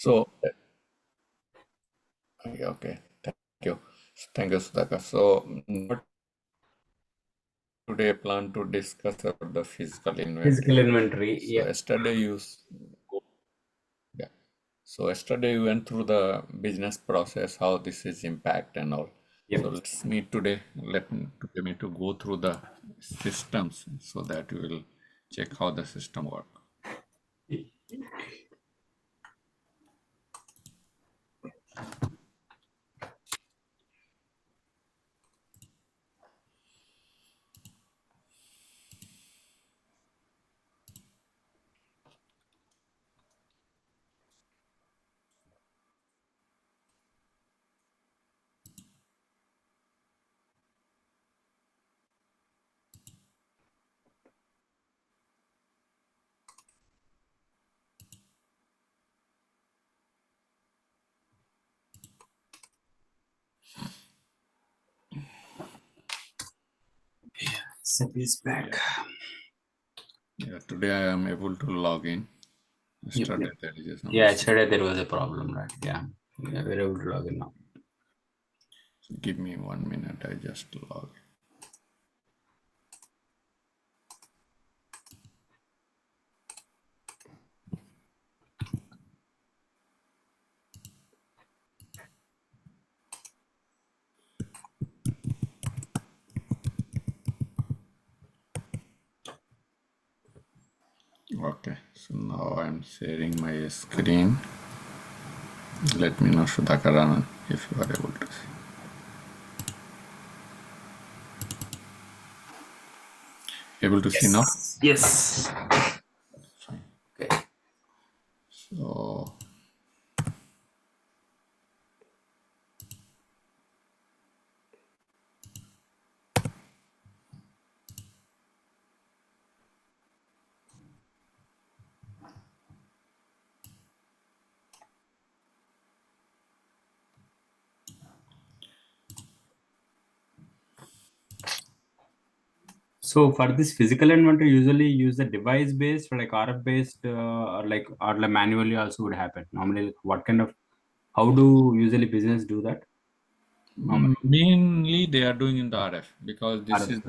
So, okay, thank you, Sudhakar. So, what today I plan to discuss about the physical Physical inventory. inventory. So, Yep. yeah. So yesterday we went through the business process, how this is impact and all. So Yep. let's meet today. Today me to go through the systems so that we will check how the system work. SAP is back. Yeah, today I am able to log in. Yep. Yesterday Yep. there is some Yeah, issue. yesterday there was a problem, right? Yeah. Yeah, we're able to log in now. So give me 1 minute. I just log in. Okay, so now I'm sharing my screen. Let me know, Sudhakaran, if you are able to see. Able to see now? Yes. Yes. Fine. Okay. So So for this physical inventory, usually use the device based or like RF based, or like manually also would happen. Normally, like, what kind of how do usually business do that? Normally, mainly they are doing in the RF because this RF. is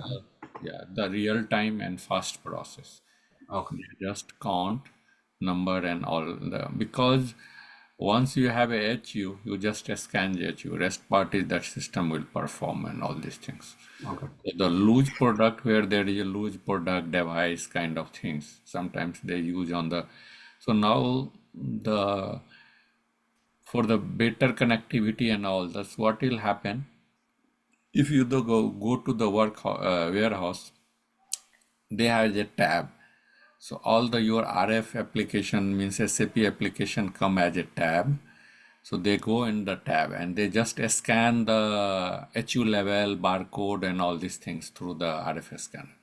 the real time and fast process. Okay. They just count number and all the because once you have a HU, you just scan the HU. Rest part is that system will perform and all these things. Okay. So the loose product where there is a loose product device kind of things. Sometimes they use on the so now the for the better connectivity and all that's what will happen if you go to the warehouse, they have a tab. So all the your RF application means SAP application come as a tab. So they go in the tab and they just scan the HU level, barcode, and all these things through the RF scanner.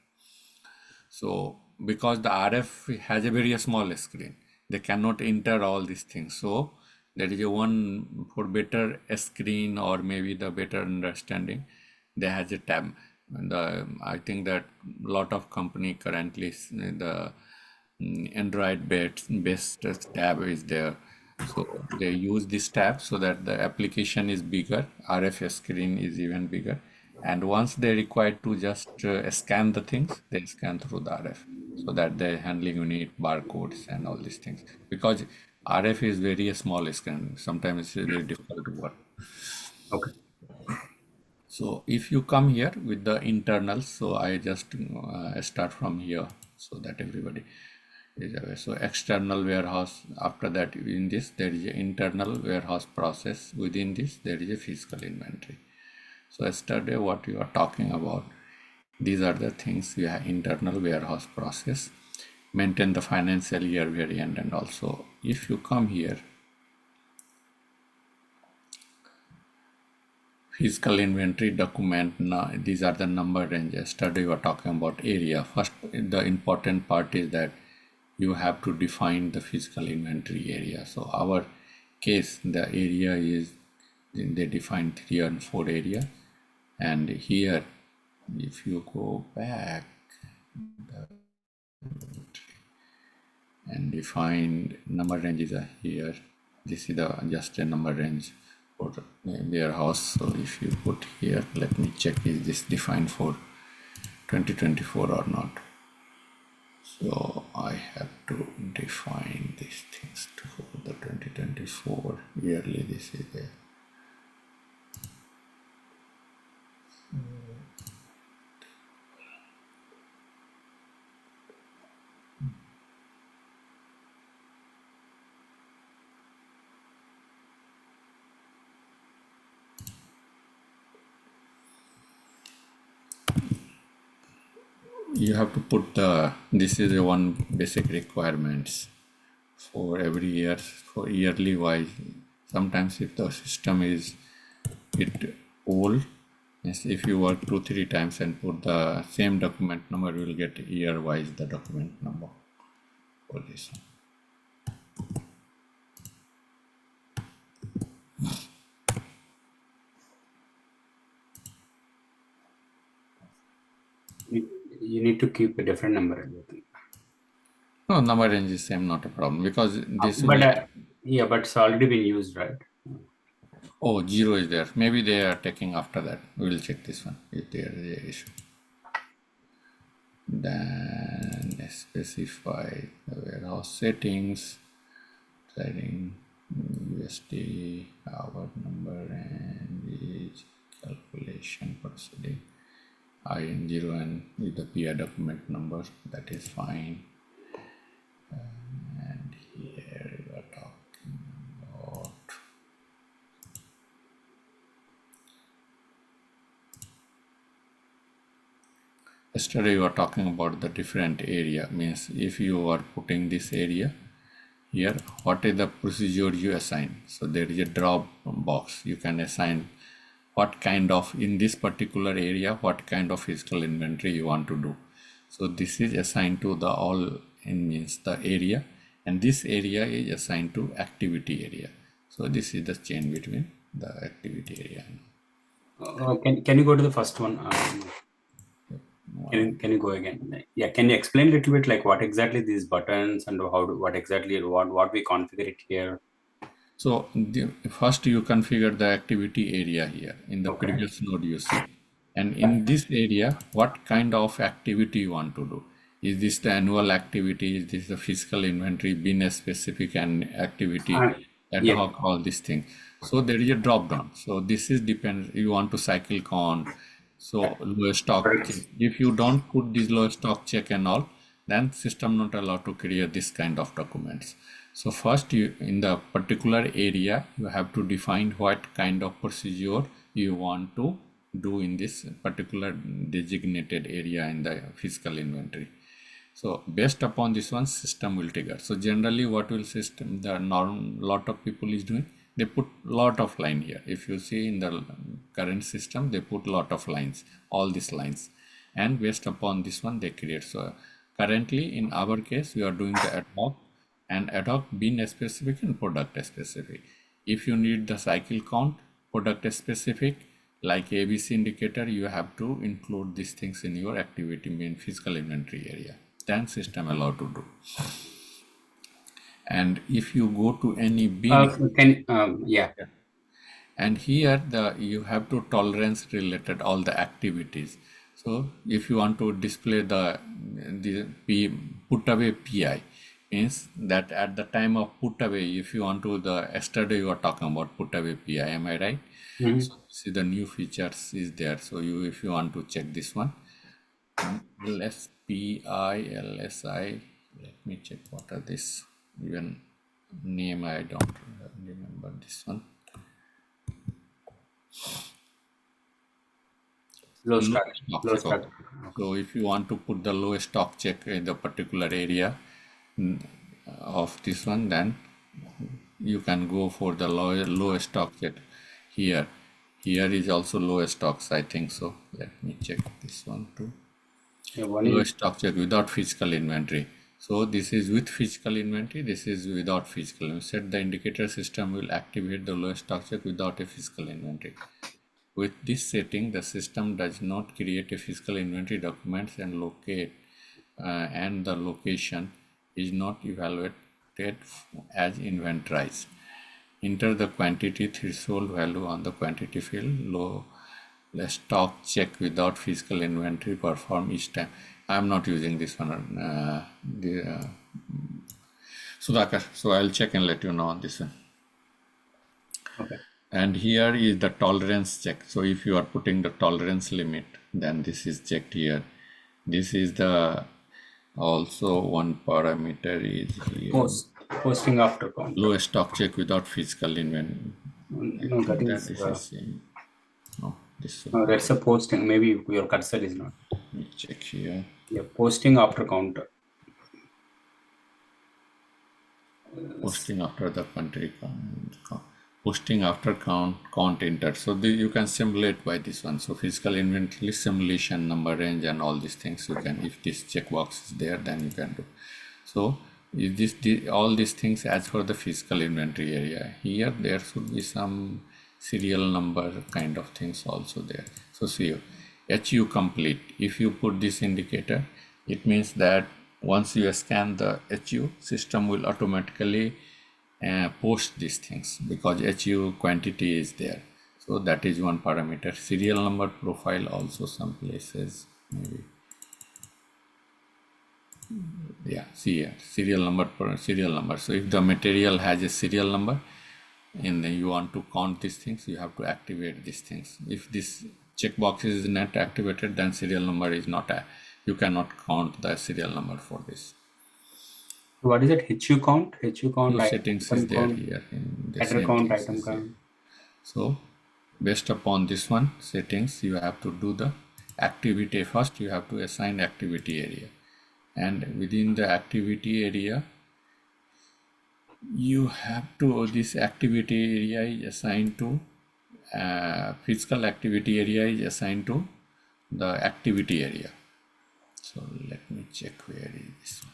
So because the RF has a very small screen, they cannot enter all these things. So there is a one for better screen or maybe the better understanding, they has a tab. And I think that lot of company currently the Android based tab is there. So they use this tab so that the application is bigger, RF screen is even bigger. And once they require to just scan the things, they scan through the RF so that the handling unit, barcodes, and all these things. Because RF is very small screen, sometimes it's very difficult to work. Okay. So if you come here with the internals, so I just start from here so that everybody is aware. So external warehouse, after that in this there is an internal warehouse process. Within this there is a physical inventory. So yesterday what you are talking about, these are the things we have internal warehouse process, maintain the financial year variant and also if you come here physical inventory document. Now, these are the number ranges. Study we are talking about area. First, the important part is that you have to define the physical inventory area. So our case, the area is they define 3 and 4 area, and here, if you go back and define number ranges are here. This is the just a number range for warehouse. So if you put here, let me check is this defined for 2024 or not. So I have to define these things for the 2024 yearly. This is there. You have to put the, this is the one basic requirements for every year, for yearly wise. Sometimes if the system is it old, yes, if you work 2-3 times and put the same document number, you will get year wise the document number for this. You need to keep a different number, I think. No, number range is same, not a problem, because this But will, yeah, but it's already been used, right? oh, 0 is there. Maybe they are taking after that. We will check this one if there is a issue. Then specify the warehouse settings, setting USD, hour number, and age calculation proceeding. IN0 and with the PI document number, that is fine. And here we are talking about yesterday you were talking about the different area, means if you are putting this area here, what is the procedure you assign? So there is a drop box, you can assign what kind of, in this particular area, what kind of physical inventory you want to do. So this is assigned to the all in means the area, and this area is assigned to activity area. So this is the chain between the activity area. Can you go to the first one? Can you go again? Yeah, can you explain a little bit like what exactly these buttons and what exactly what we configure it here? So first you configure the activity area here in the previous node you see. And in this area, what kind of activity you want to do? Is this the annual activity? Is this the physical inventory, bin specific and activity, ad Yeah. hoc, all these things? So there is a drop down. So this is depends, you want to cycle count. So low stock check. If you don't put this low stock check and all, then system not allowed to create this kind of documents. So first you, in the particular area, you have to define what kind of procedure you want to do in this particular designated area in the physical inventory. So based upon this one, system will trigger. So generally what will system, the lot of people is doing, they put lot of line here. If you see in the current system, they put lot of lines, all these lines, and based upon this one they create. So currently in our case, we are doing the ad hoc, and ad hoc bin specific and product specific. If you need the cycle count, product specific, like ABC indicator, you have to include these things in your activity main physical inventory area. Then system allowed to do. And if you go to any bin, Yeah. and here the you have to tolerance related all the activities. So if you want to display the put away PI, means that at the time of put away, if you want to, the yesterday you were talking about put away PI, am I right? Mhm. So see the new features is there. So you, if you want to check this one, LSPI, LSI, let me check what are this, even name I don't remember this one. Low stock. stock Low check. stock. Okay. So if you want to put the low stock check in the particular area of this one, then you can go for the low stock check here. Here is also low stocks, I think so. Let me check this one too. Yeah, Low stock check without physical inventory. So this is with physical inventory, this is without physical. Set the indicator system will activate the low stock check without a physical inventory. With this setting, the system does not create a physical inventory documents and locate the location is not evaluated as inventorized. enter the quantity threshold value on the quantity field. Low stock check without physical inventory perform each time. I am not using this one, Sudhakar. So I'll check and let you know on this one. Okay. And here is the tolerance check. So if you are putting the tolerance limit, then this is checked here. This is the also one parameter is here. Posting after count. Low stock check without physical inventory. No, that is This is same. No, this no, that's a posting. Maybe your cursor is not. let me check here. Yeah, posting after count. Posting after the country count. Posting after count entered. So you can simulate by this one. So physical inventory simulation, number range, and all these things you can. If this checkbox is there, then you can do. So if all these things as for the physical inventory area. Here there should be some serial number kind of things also there. So see, HU complete. If you put this indicator, it means that once you scan the HU, system will automatically post these things because HU quantity is there. So that is one parameter. Serial number profile also some places maybe. Yeah, see here, serial number per serial number. So if the material has a serial number and you want to count these things, you have to activate these things. If this checkbox is not activated, then serial number is not you cannot count the serial number for this. What is it? HU count? HU count. Few settings is there here in the same count, things item is there. count. So based upon this one settings, you have to do the activity first. You have to assign activity area, and within the activity area, you have to this activity area is assigned to physical activity area is assigned to the activity area. So let me check where is this one.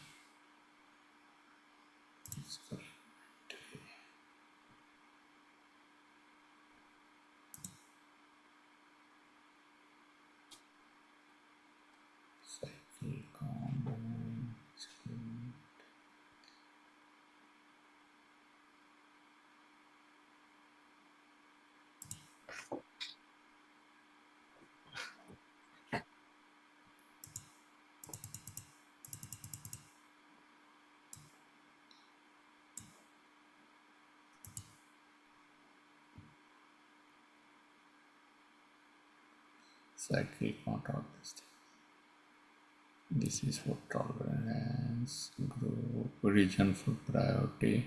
Physical cycle combo. Cycle count out this thing. This is for tolerance group region for priority.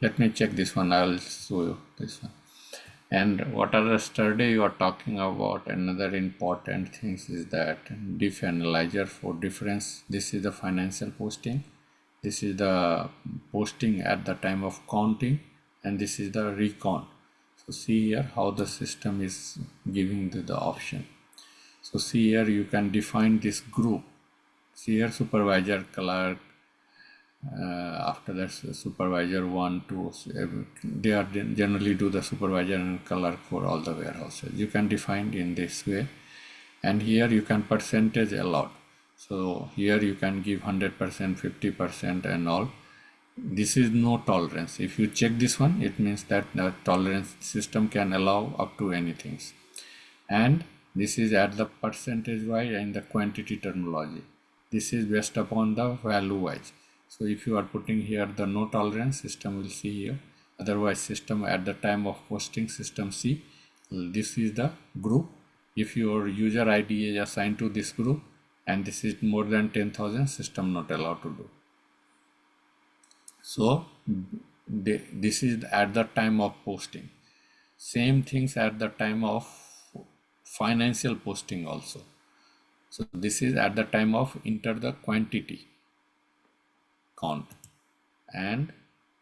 Let me check this one. I'll show you this one. And what are the study you are talking about? Another important things is that diff analyzer for difference. This is the financial posting. This is the posting at the time of counting, and this is the recount. So see here how the system is giving the option. So see here you can define this group. See here supervisor, clerk, after that supervisor 1, 2, they are generally do the supervisor and clerk for all the warehouses. You can define in this way, and here you can percentage allowed. So here you can give 100%, 50% and all. This is no tolerance. If you check this one, it means that the tolerance system can allow up to anything. And this is at the percentage wise and the quantity terminology. This is based upon the value wise. So if you are putting here the no tolerance, system will see here. Otherwise system at the time of posting, system see this is the group. If your user ID is assigned to this group and this is more than 10,000, system not allowed to do. So this is at the time of posting. Same things at the time of financial posting also. So this is at the time of enter the quantity count. And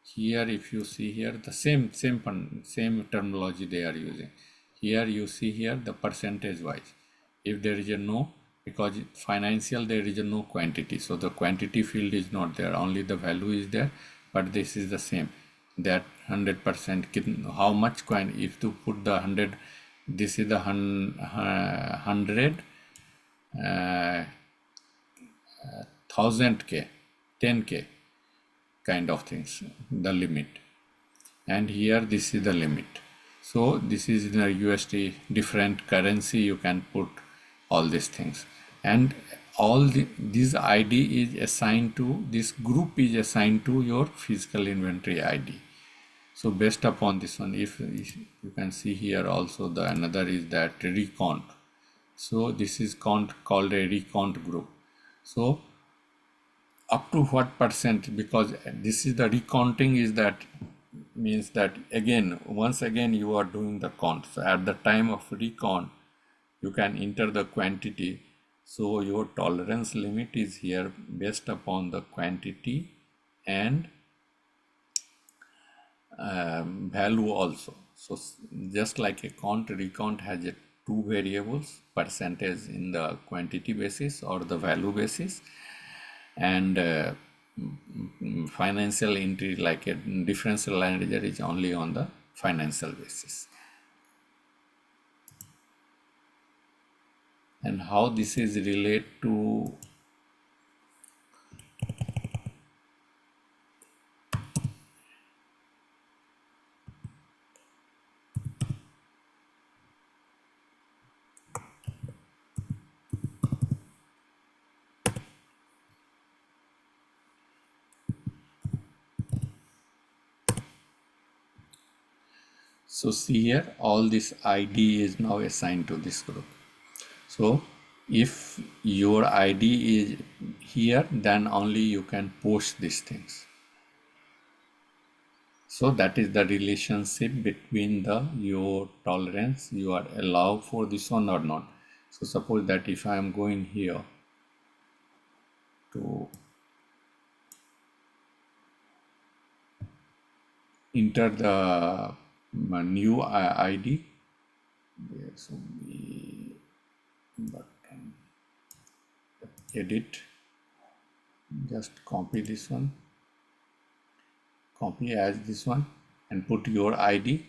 here if you see here the same terminology they are using. Here you see here the percentage wise. If there is a no, because financial there is a no quantity, so the quantity field is not there, only the value is there, but this is the same, that 100%, how much if to put the 100, this is the 100 1000K 10K kind of things, the limit. and here this is the limit. So this is in a USD different currency, you can put all these things, and all this ID is assigned to, this group is assigned to your physical inventory ID. So based upon this one, if you can see here also, the another is that recount. So this is called a recount group. So up to what percent, because this is the recounting, is that means that again, once again you are doing the count. So at the time of recount, you can enter the quantity. So your tolerance limit is here based upon the quantity and value also. So just like a count, recount has a two variables, percentage in the quantity basis or the value basis, and financial entry like a differential line ledger is only on the financial basis. And how this is related to so see here, all this ID is now assigned to this group. So if your ID is here, then only you can post these things. So that is the relationship between your tolerance, you are allowed for this one or not. So suppose that if I am going here to enter the new ID, there's only button, edit, just copy this one, copy as this one and put your ID,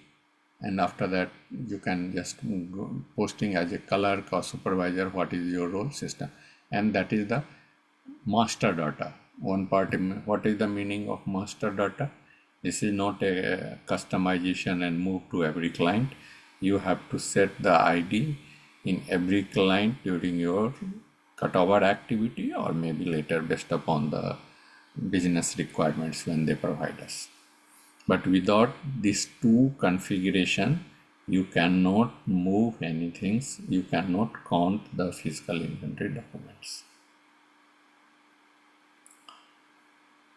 and after that you can just go posting as a clerk or supervisor what is your role system, and that is the master data. One part, what is the meaning of master data? This is not a customization and move to every client. You have to set the ID in every client during your cutover activity, or maybe later based upon the business requirements when they provide us. But without these two configuration, you cannot move anything. You cannot count the physical inventory documents.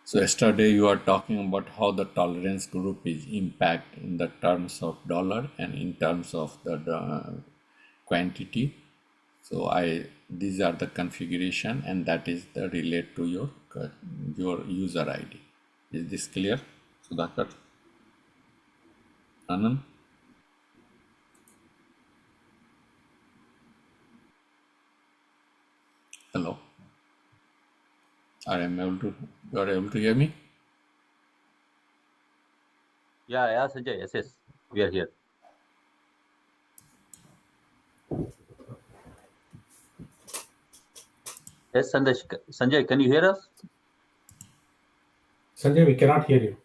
So yesterday you are talking about how the tolerance group is impact in the terms of dollar and in terms of the quantity. So these are the configuration, and that is the relate to your user ID. Is this clear, Sudhakar? Anand? Hello. You are able to hear me? Yeah, Sanjay. Yes, we are here. Yes, Sanjay, can you hear us? Sanjay, we cannot hear you.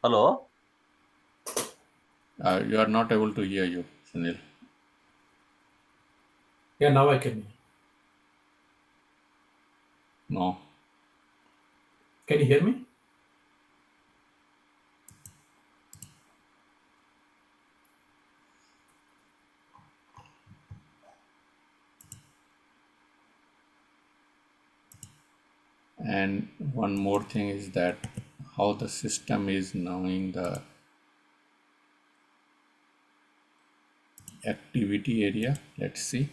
Hello? You are not able to hear you, Sunil. Yeah, now I can hear. No. Can you hear me? And one more thing is that how the system is knowing the activity area. Let's see.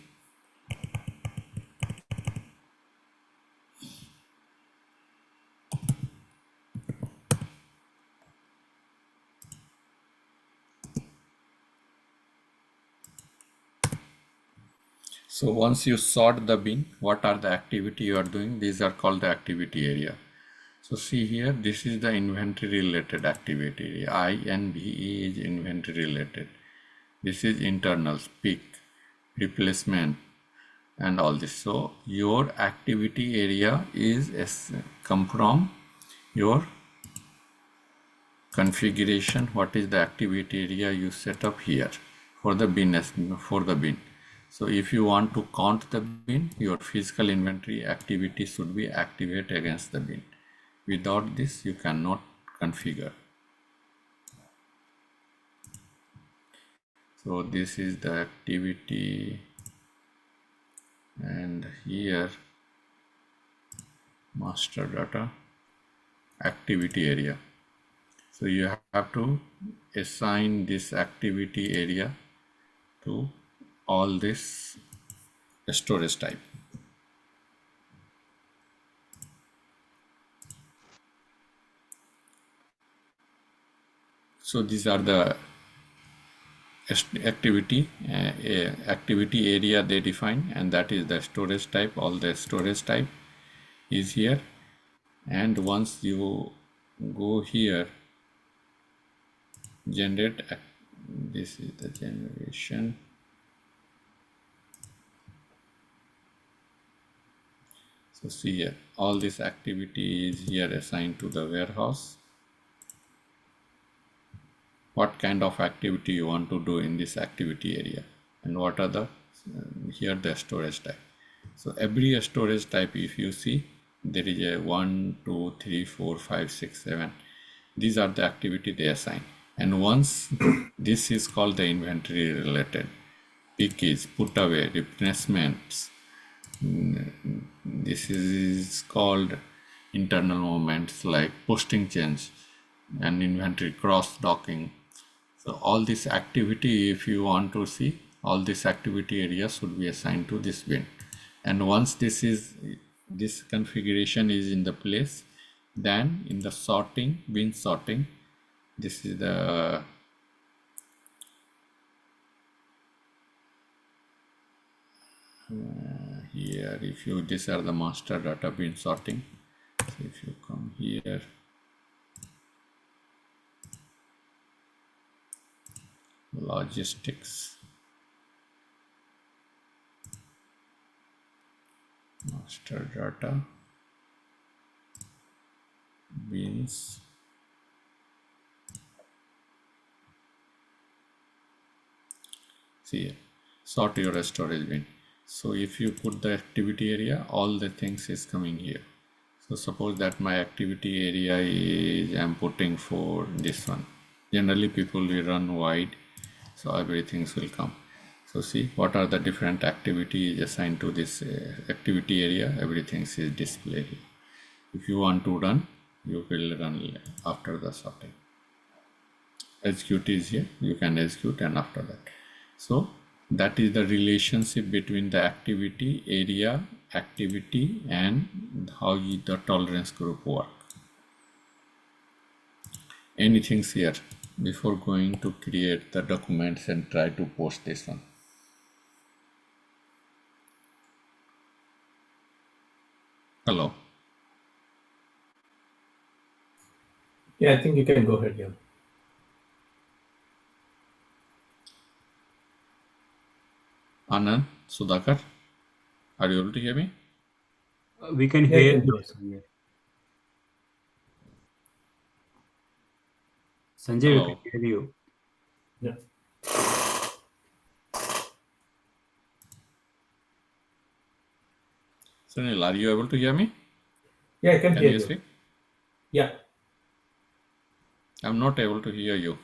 So once you sort the bin, what are the activity you are doing? These are called the activity area. So see here, this is the inventory related activity area. INVE is inventory related. This is internals, peak, replacement, and all this. So your activity area is come from your configuration, what is the activity area you set up here for the bin. So if you want to count the bin, your physical inventory activity should be activate against the bin. Without this, you cannot configure. So this is the activity, and here master data activity area. So you have to assign this activity area to all this storage type. So these are the activity area they define, and that is the storage type. All the storage type is here, and once you go here, generate, this is the generation. So see here, all this activity is here assigned to the warehouse. What kind of activity you want to do in this activity area, and what are the here the storage type. So every storage type, if you see, there is a 1, 2, 3, 4, 5, 6, 7. These are the activity they assign. And once this is called the inventory related, pick is, put away, replacements. This is called internal movements like posting change and inventory cross docking. So all this activity, if you want to see, all this activity area should be assigned to this bin. And once this configuration is in the place, then in the sorting, bin sorting, this is the here, if you, these are the master data bin sorting. So if you come here, logistics, master data, bins, see here, sort your storage bin. So if you put the activity area, all the things is coming here. So suppose that my activity area is, I'm putting for this one. Generally people will run wide, so everything will come. So see what are the different activities assigned to this activity area, everything is displayed here. If you want to run, you will run after the sorting. Execute is here, you can execute, and after that. So that is the relationship between the activity area, activity, and how the tolerance group work. Anything here before going to create the documents and try to post this one? Hello. Yeah, I think you can go ahead, yeah. Anand, Sudhakar, are you able to hear me? We can Yeah, I hear can you, hear. Sanjay. Sanjay, we Hello. can hear you. Yeah. Sunil, are you able to hear me? Yeah, I can Can hear you you. speak? Yeah. I'm not able to hear you.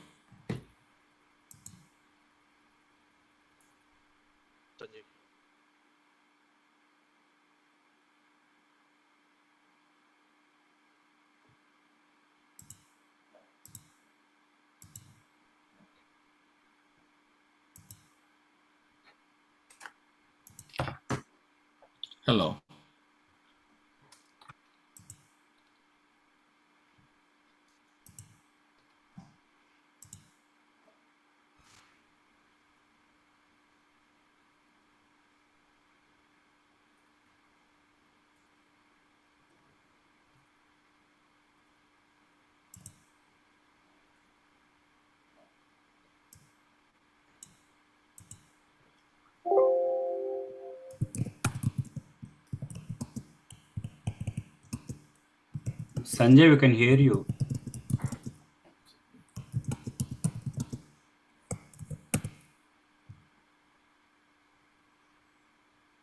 Hello. Sanjay, we can hear you.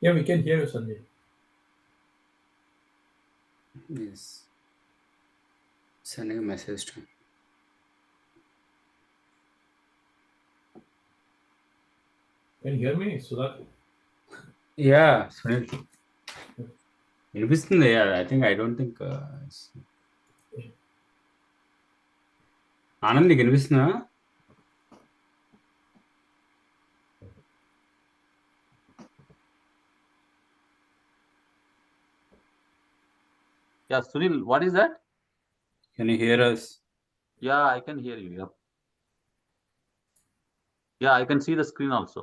Yeah, we can hear you, Sanjay. Yes. Sending a message to him. Can you hear me, Sudhakar? Yeah, Sunil. వినిపిస్తుంది. I think I don't think Anand నీకు వినిపిస్తుందా? Yeah, Sunil, what is that? Can you here us? Yeah, I can hear you. Yeah. Yeah, I can see the screen also.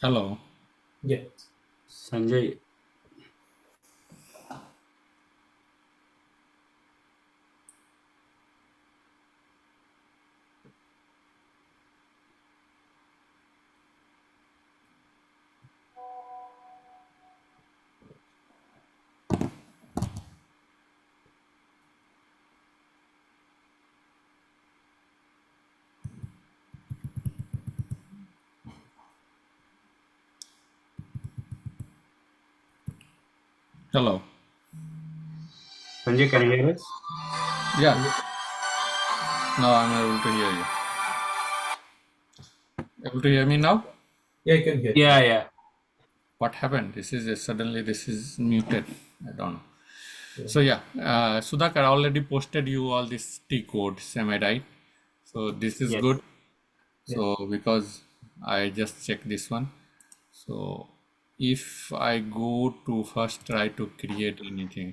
Hello. Yeah. Sanjay Hello. Sanjay can you here us? Yeah. Now I'm able to hear you. Able to hear me now? Yeah, I can hear you. Yeah What happened? Suddenly this is muted. I don't know. So yeah, Sudhakar already posted you all these T codes. Am I right? So this is Yes. good. So because I just checked this one. So if I go to first try to create anything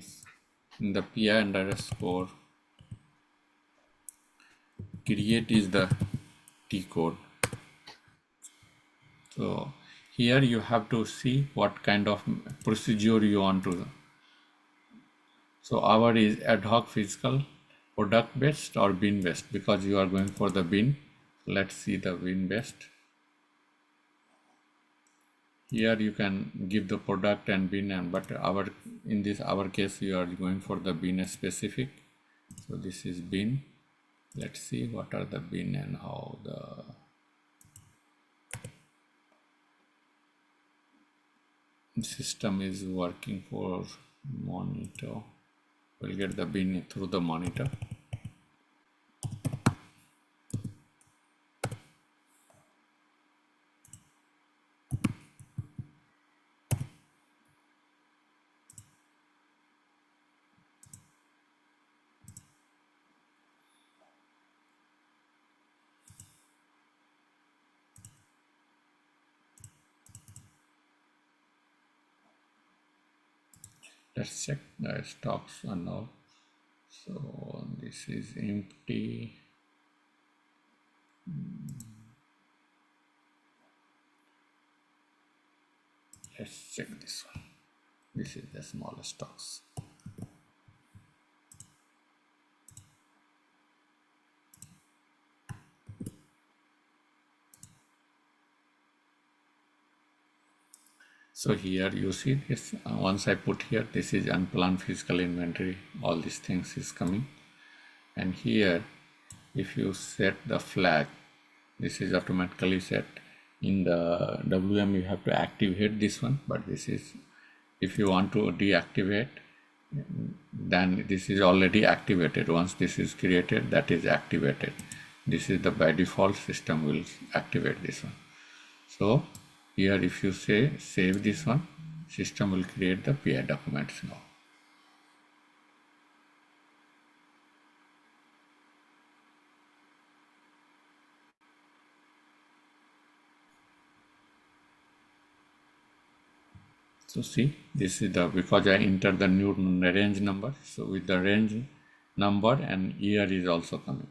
in the PI underscore create is the T code. So here you have to see what kind of procedure you want to. So our is ad hoc physical, product based or bin based, because you are going for the bin. Let's see the bin based. Here you can give the product and bin, and but in our case you are going for the bin specific. So this is bin. Let's see what are the bin and how the system is working for monitor. We'll get the bin through the monitor. Let's check the stocks and all. So this is empty. Let's check this one. This is the smallest stocks. So here you see this, once I put here, this is unplanned physical inventory, all these things is coming. And here, if you set the flag, this is automatically set. In the WM, you have to activate this one, but this is, if you want to deactivate, then this is already activated. Once this is created, that is activated. This is the by default system will activate this one. So here if you say save this one, system will create the PI documents now. So see, this is the, because I entered the new range number, so with the range number and year is also coming.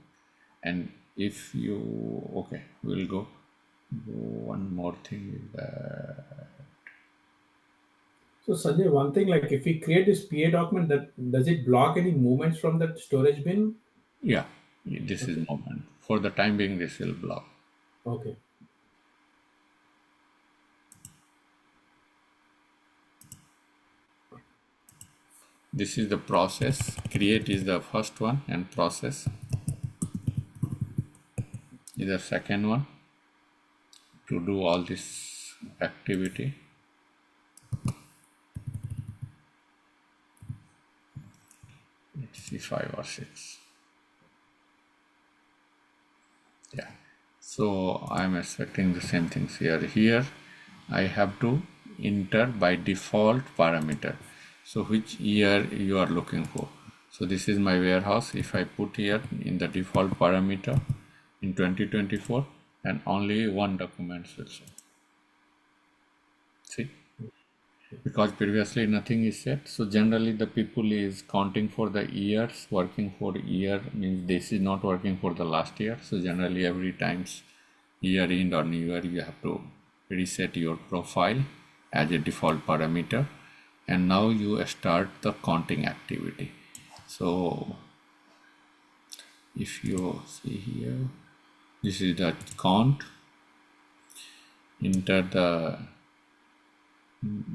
And if you, okay, we'll go one more thing is that. So Sanjay, one thing, like if we create this PA document, that does it block any movements from that storage bin? Yeah, this is moment. For the time being, this will block. Okay. This is the process. Create is the first one and process. is the second one to do all this activity. Let's see 5 or 6. Yeah, so I'm expecting the same things here. Here I have to enter by default parameter. So which year you are looking for. So this is my warehouse. If I put here in the default parameter in 2024, and only one document will show. See, because previously nothing is set. So generally the people is counting for the years, working for year means this is not working for the last year. So generally every times year end or new year you have to reset your profile as a default parameter, and now you start the counting activity. So if you see here, this is the count. Enter the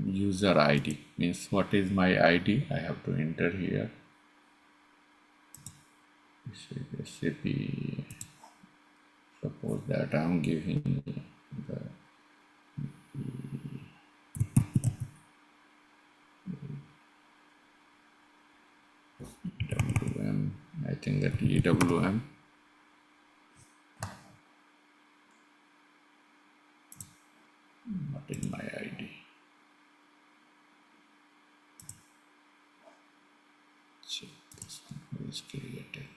user ID, means what is my ID, I have to enter here. This is SAP. Suppose that I'm giving the EWM, I think that EWM. What is my ID? Check this one is created.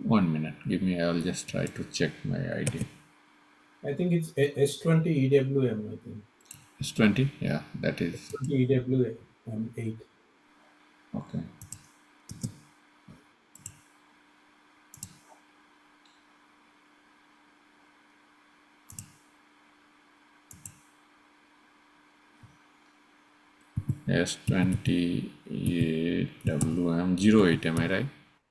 One minute, give me, I'll just try to check my ID. I think it's S20 EWM, I think. It's 20, yeah, that is 20 EWM 8. okay. S20 EWM 08, am I right?